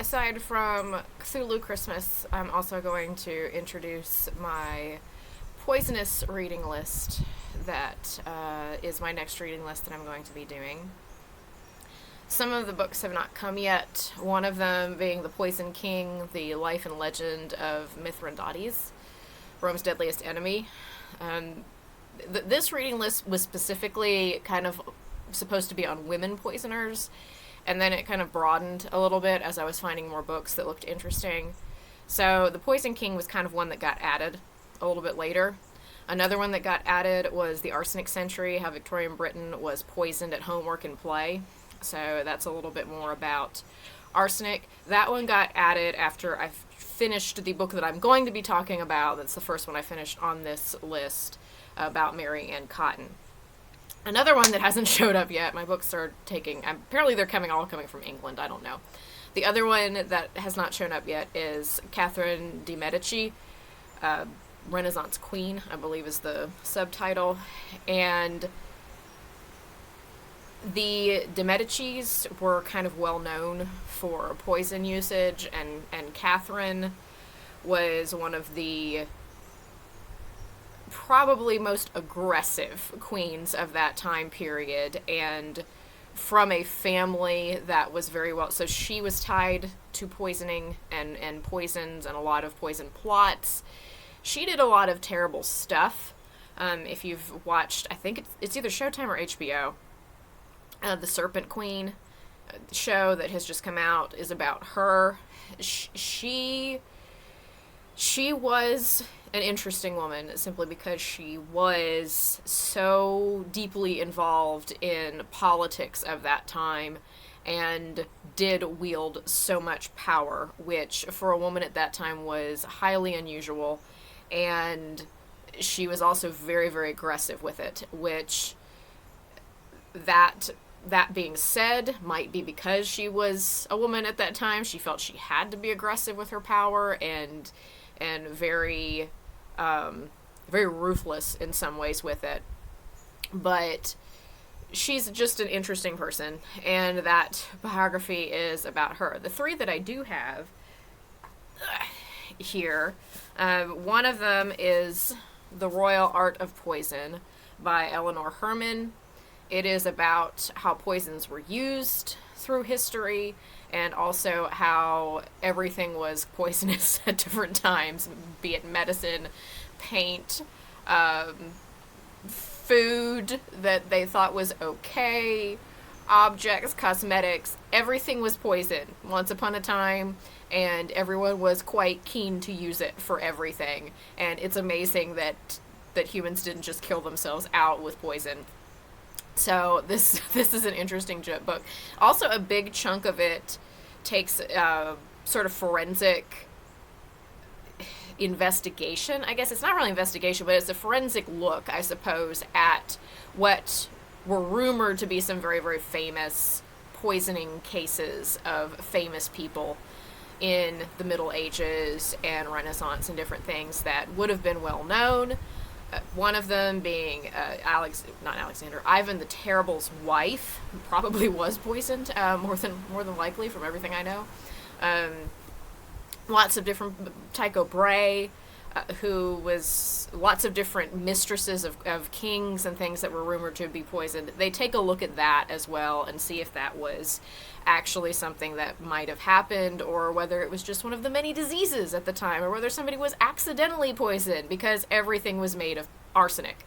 aside from Cthulhu Christmas, I'm also going to introduce my Poisonous reading list that is my next reading list that I'm going to be doing. Some of the books have not come yet, one of them being The Poison King, The Life and Legend of Mithrandates, Rome's Deadliest Enemy. This reading list was specifically kind of supposed to be on women poisoners, and then it kind of broadened a little bit as I was finding more books that looked interesting. So The Poison King was kind of one that got added a little bit later. Another one that got added was The Arsenic Century, how Victorian Britain was poisoned at home, work, and play. So that's a little bit more about arsenic. That one got added after I finished the book that I'm going to be talking about. That's the first one I finished on this list, about Mary Ann Cotton. Another one that hasn't showed up yet, my books are taking, apparently they're all coming from England, I don't know. The other one that has not shown up yet is Catherine de' Medici, Renaissance Queen, I believe is the subtitle. And the de' Medicis were kind of well known for poison usage, and Catherine was one of the probably most aggressive queens of that time period, and from a family that was very well, so she was tied to poisoning and poisons and a lot of poison plots. She did a lot of terrible stuff. If you've watched, I think it's either Showtime or HBO, the Serpent Queen show that has just come out is about her. She was an interesting woman simply because she was so deeply involved in politics of that time and did wield so much power, which for a woman at that time was highly unusual. And she was also very, very aggressive with it, which that being said, might be because she was a woman at that time. She felt she had to be aggressive with her power and very, very ruthless in some ways with it. But she's just an interesting person, and that biography is about her. The three that I do have here, one of them is The Royal Art of Poison by Eleanor Herman. It is about how poisons were used through history, and also how everything was poisonous at different times, be it medicine, paint, food that they thought was okay, objects, cosmetics, everything was poison once upon a time, and everyone was quite keen to use it for everything. And it's amazing that humans didn't just kill themselves out with poison. So this is an interesting book. Also, a big chunk of it takes sort of forensic investigation. I guess it's not really investigation, but it's a forensic look, I suppose, at what were rumored to be some very, very famous poisoning cases of famous people in the Middle Ages and Renaissance and different things that would have been well known. One of them being Ivan the Terrible's wife, who probably was poisoned, more than likely, from everything I know. Lots of different, Tycho Brahe, who was lots of different mistresses of kings and things that were rumored to be poisoned. They take a look at that as well and see if that was actually something that might have happened, or whether it was just one of the many diseases at the time, or whether somebody was accidentally poisoned, because everything was made of arsenic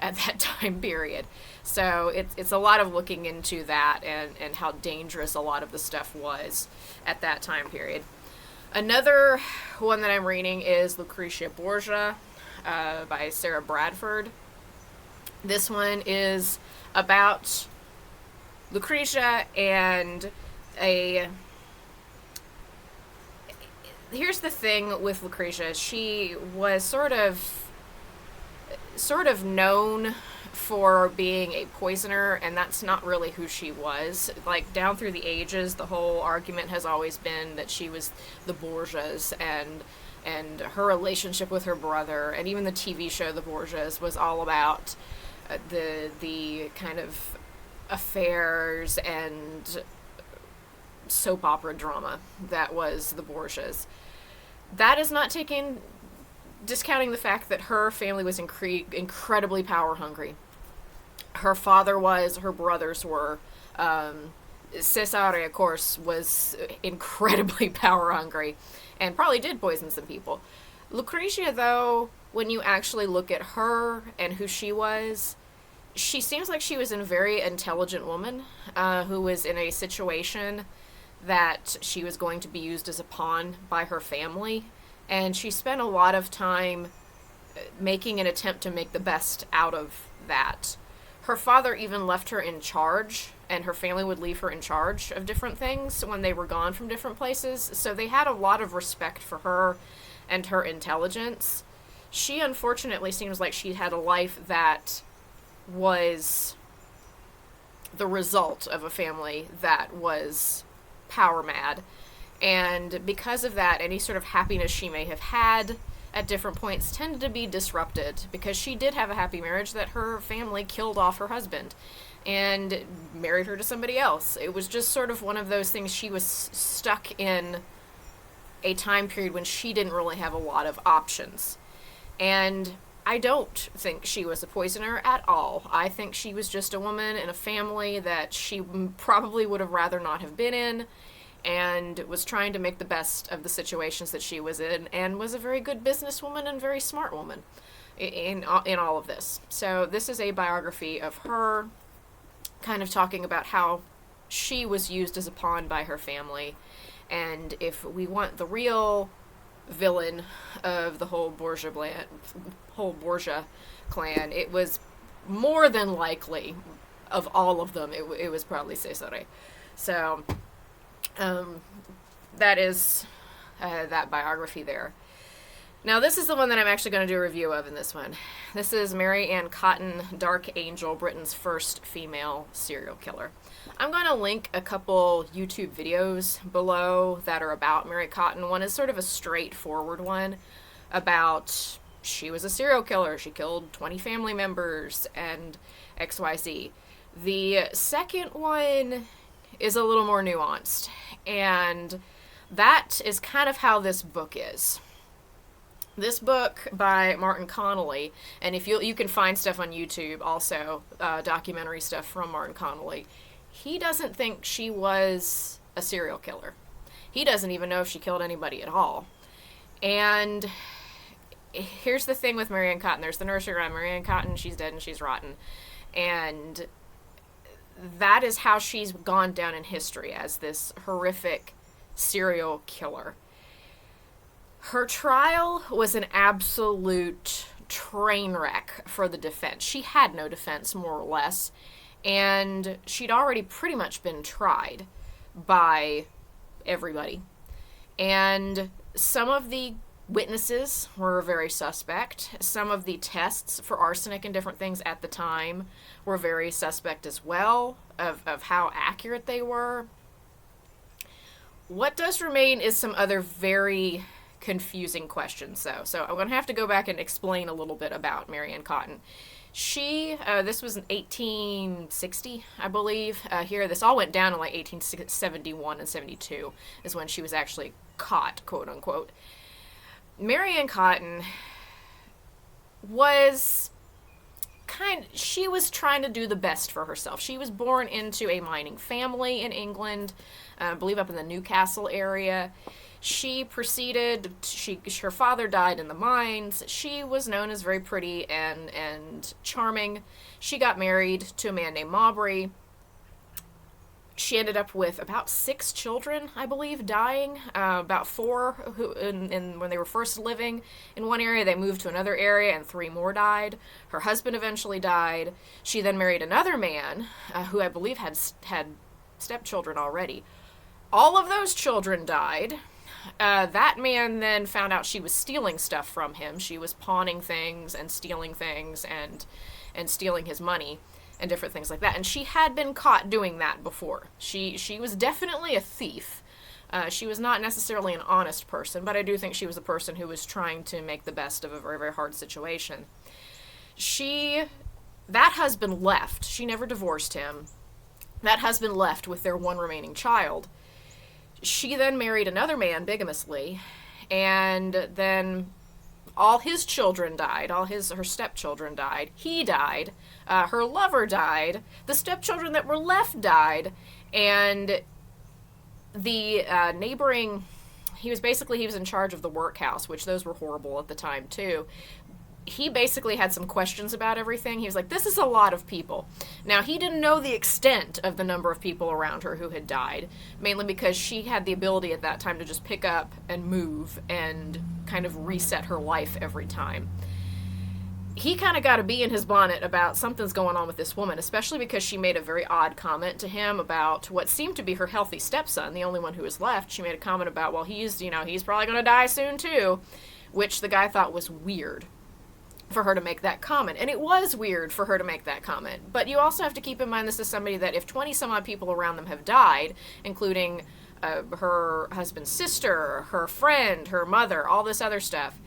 at that time period. So it's a lot of looking into that and how dangerous a lot of the stuff was at that time period. Another one that I'm reading is Lucrezia Borgia by Sarah Bradford. This one is about Lucrezia and here's the thing with Lucrezia. She was sort of known for being a poisoner, and that's not really who she was. Like, down through the ages, the whole argument has always been that she was the Borgias, and her relationship with her brother, and even the TV show The Borgias was all about the kind of affairs and soap opera drama that was the Borgias. That is not discounting the fact that her family was incredibly power hungry. Her father was, her brothers were. Cesare, of course, was incredibly power hungry and probably did poison some people. Lucrezia, though, when you actually look at her and who she was, she seems like she was a very intelligent woman who was in a situation that she was going to be used as a pawn by her family. And she spent a lot of time making an attempt to make the best out of that. Her father even left her in charge, and her family would leave her in charge of different things when they were gone from different places. So they had a lot of respect for her and her intelligence. She unfortunately seems like she had a life that was the result of a family that was power mad. And because of that, any sort of happiness she may have had at different points tended to be disrupted, because she did have a happy marriage that her family killed off her husband and married her to somebody else. It was just sort of one of those things. She was stuck in a time period when she didn't really have a lot of options. And I don't think she was a poisoner at all. I think she was just a woman in a family that she probably would have rather not have been in, and was trying to make the best of the situations that she was in, and was a very good businesswoman and very smart woman in all of this. So this is a biography of her, kind of talking about how she was used as a pawn by her family. And if we want the real villain of the whole Borgia clan, it was more than likely, of all of them, it was probably Cesare. So that is that biography there. Now, this is the one that I'm actually going to do a review of in this one. This is Mary Ann Cotton, Dark Angel, Britain's first female serial killer. I'm going to link a couple YouTube videos below that are about Mary Cotton. One is sort of a straightforward one about she was a serial killer. She killed 20 family members and XYZ. The second one is a little more nuanced, and that is kind of how this book is. This book by Martin Connolly, and if you can find stuff on YouTube also, documentary stuff from Martin Connolly, he doesn't think she was a serial killer. He doesn't even know if she killed anybody at all. And here's the thing with Mary Ann Cotton. There's the nursery rhyme, Mary Ann Cotton, she's dead and she's rotten. And that is how she's gone down in history, as this horrific serial killer. Her trial was an absolute train wreck for the defense. She had no defense, more or less, and she'd already pretty much been tried by everybody. And some of the witnesses were very suspect. Some of the tests for arsenic and different things at the time were very suspect as well, of how accurate they were. What does remain is some other very confusing questions, though. So I'm going to have to go back and explain a little bit about Mary Ann Cotton. She, this was in 1860, I believe. Here, this all went down in like 1871 and 72 is when she was actually caught, quote unquote. Mary Ann Cotton was she was trying to do the best for herself. She was born into a mining family in England, I believe up in the Newcastle area. She proceeded, her father died in the mines. She was known as very pretty and charming. She got married to a man named Mowbray. She ended up with about 6 children, I believe, dying. About 4 who, when they were first living in one area. They moved to another area, and 3 more died. Her husband eventually died. She then married another man who I believe had stepchildren already. All of those children died. That man then found out she was stealing stuff from him. She was pawning things and stealing things and stealing his money and different things like that. And she had been caught doing that before. She was definitely a thief. She was not necessarily an honest person, but I do think she was a person who was trying to make the best of a very, very hard situation. That husband left. She never divorced him. That husband left with their one remaining child. She then married another man bigamously, and then all his children died. Her stepchildren died. He died. Her lover died. The stepchildren that were left died. And the neighboring... He was in charge of the workhouse, which those were horrible at the time, too. He basically had some questions about everything. He was like, this is a lot of people. Now, he didn't know the extent of the number of people around her who had died, mainly because she had the ability at that time to just pick up and move and kind of reset her life every time. He kind of got a bee in his bonnet about something's going on with this woman, especially because she made a very odd comment to him about what seemed to be her healthy stepson, the only one who was left. She made a comment about, well, he's probably going to die soon, too, which the guy thought was weird for her to make that comment. And it was weird for her to make that comment. But you also have to keep in mind this is somebody that if 20 some odd people around them have died, including her husband's sister, her friend, her mother, all this other stuff,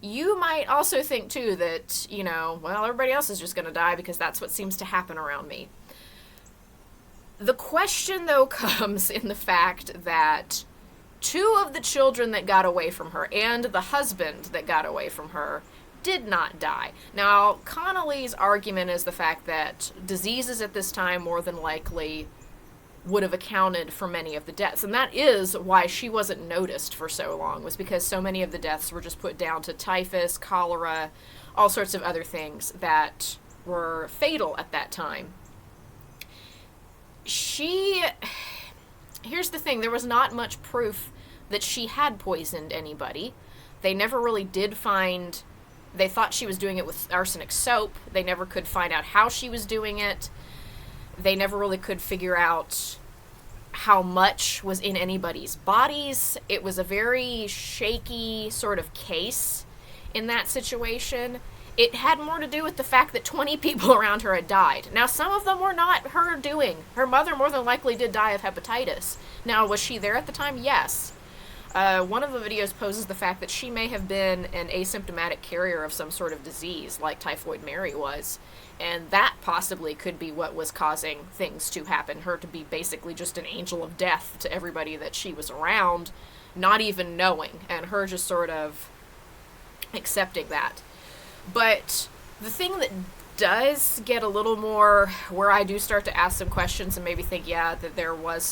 you might also think too that, well, everybody else is just going to die because that's what seems to happen around me. The question, though, comes in the fact that 2 of the children that got away from her and the husband that got away from her did not die. Now, Connolly's argument is the fact that diseases at this time more than likely would have accounted for many of the deaths. And that is why she wasn't noticed for so long, was because so many of the deaths were just put down to typhus, cholera, all sorts of other things that were fatal at that time. Here's the thing, there was not much proof that she had poisoned anybody. They never really did find... They thought she was doing it with arsenic soap. They never could find out how she was doing it. They never really could figure out how much was in anybody's bodies. It was a very shaky sort of case in that situation. It had more to do with the fact that 20 people around her had died. Now, some of them were not her doing. Her mother more than likely did die of hepatitis. Now, was she there at the time? Yes. One of the videos poses the fact that she may have been an asymptomatic carrier of some sort of disease, like Typhoid Mary was, and that possibly could be what was causing things to happen, her to be basically just an angel of death to everybody that she was around, not even knowing, and her just sort of accepting that. But the thing that does get a little more where I do start to ask some questions and maybe think, yeah, that there was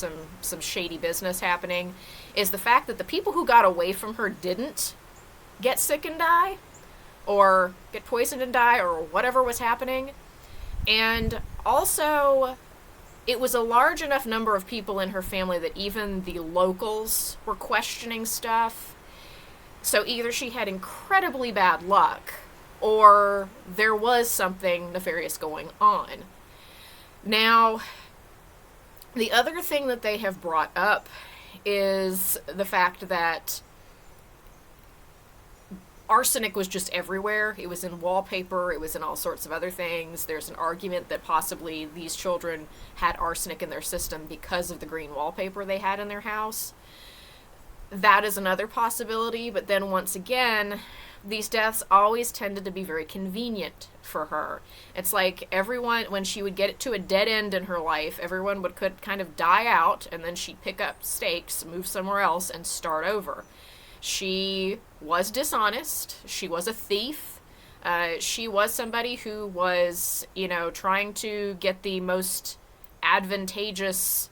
some shady business happening, is the fact that the people who got away from her didn't get sick and die, or get poisoned and die, or whatever was happening. And also, it was a large enough number of people in her family that even the locals were questioning stuff. So either she had incredibly bad luck, or there was something nefarious going on. Now, the other thing that they have brought up is the fact that arsenic was just everywhere. It was in wallpaper, it was in all sorts of other things. There's an argument that possibly these children had arsenic in their system because of the green wallpaper they had in their house. That is another possibility, but then once again, these deaths always tended to be very convenient for her. It's like everyone, when she would get to a dead end in her life, everyone could kind of die out, and then she'd pick up stakes, move somewhere else, and start over. She was dishonest. She was a thief. She was somebody who was, trying to get the most advantageous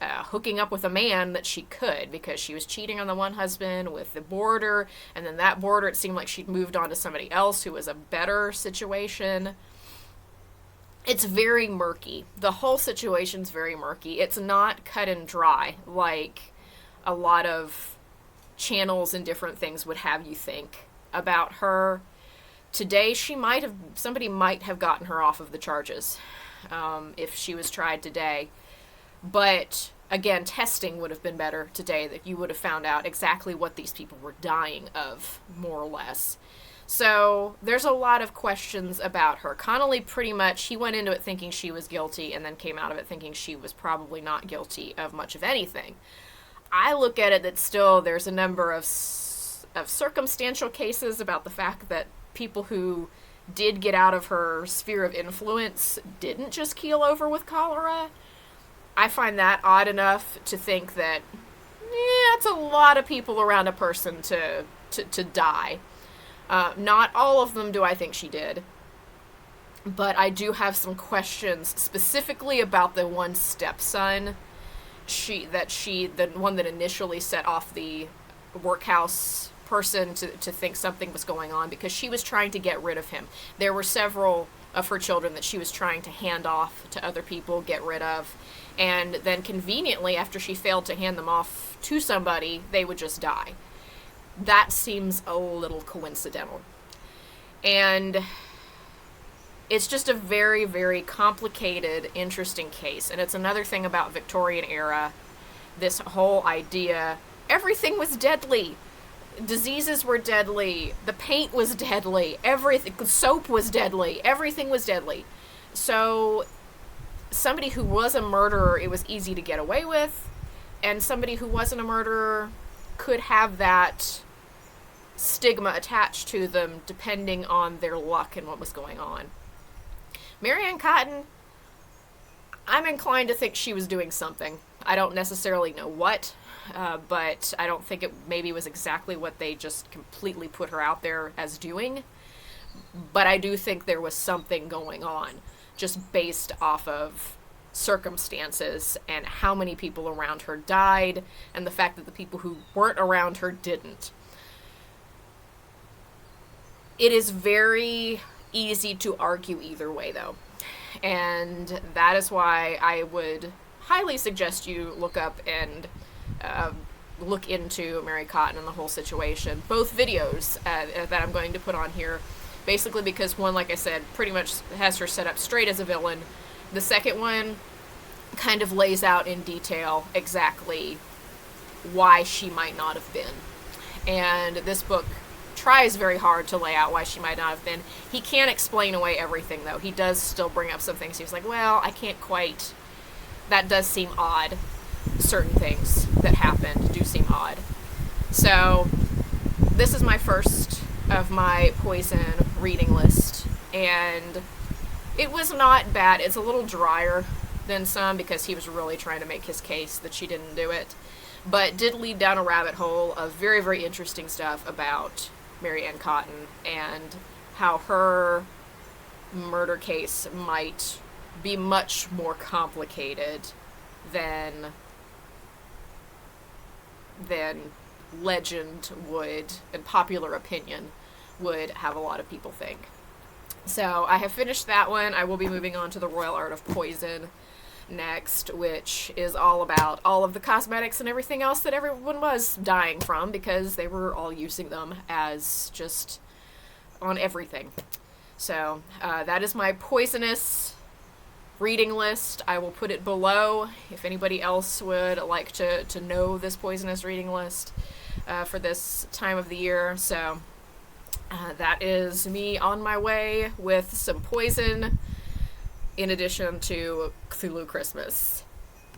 hooking up with a man that she could, because she was cheating on the one husband with the boarder, and then that boarder, it seemed like she'd moved on to somebody else who was a better situation. It's very murky. The whole situation's very murky. It's not cut and dry like a lot of channels and different things would have you think about her. Today, somebody might have gotten her off of the charges if she was tried today. But, again, testing would have been better today, that you would have found out exactly what these people were dying of, more or less. So, there's a lot of questions about her. Connolly pretty much, he went into it thinking she was guilty, and then came out of it thinking she was probably not guilty of much of anything. I look at it that still there's a number of circumstantial cases about the fact that people who did get out of her sphere of influence didn't just keel over with cholera. I find that odd enough to think that that's a lot of people around a person to die. Not all of them do I think she did. But I do have some questions specifically about the one stepson. The one that initially set off the workhouse person to think something was going on, because she was trying to get rid of him. There were several of her children that she was trying to hand off to other people, get rid of, and then conveniently, after she failed to hand them off to somebody, they would just die. That seems a little coincidental. And it's just a very, very complicated, interesting case. And it's another thing about Victorian era, this whole idea, everything was deadly. Diseases were deadly. The paint was deadly. Everything, soap was deadly. Everything was deadly. So somebody who was a murderer, it was easy to get away with. And somebody who wasn't a murderer could have that stigma attached to them depending on their luck and what was going on. Mary Ann Cotton, I'm inclined to think she was doing something. I don't necessarily know what, but I don't think it maybe was exactly what they just completely put her out there as doing. But I do think there was something going on, just based off of circumstances and how many people around her died, and the fact that the people who weren't around her didn't. It is very easy to argue either way, though. And that is why I would highly suggest you look up and look into Mary Cotton and the whole situation. Both videos that I'm going to put on here, basically because one, like I said, pretty much has her set up straight as a villain. The second one kind of lays out in detail exactly why she might not have been. And this book tries very hard to lay out why she might not have been. He can't explain away everything, though. He does still bring up some things. He was like, well, I can't quite... That does seem odd. Certain things that happened do seem odd. So, this is my first of my Poison reading list. And it was not bad. It's a little drier than some because he was really trying to make his case that she didn't do it. But did lead down a rabbit hole of very, very interesting stuff about Mary Ann Cotton and how her murder case might be much more complicated than legend would and popular opinion would have a lot of people think. So I have finished that one. I will be moving on to The Royal Art of Poison next, which is all about all of the cosmetics and everything else that everyone was dying from because they were all using them as just on everything. So that is my poisonous reading list. I will put it below if anybody else would like to know this poisonous reading list for this time of the year. So that is me on my way with some poison in addition to Cthulhu Christmas.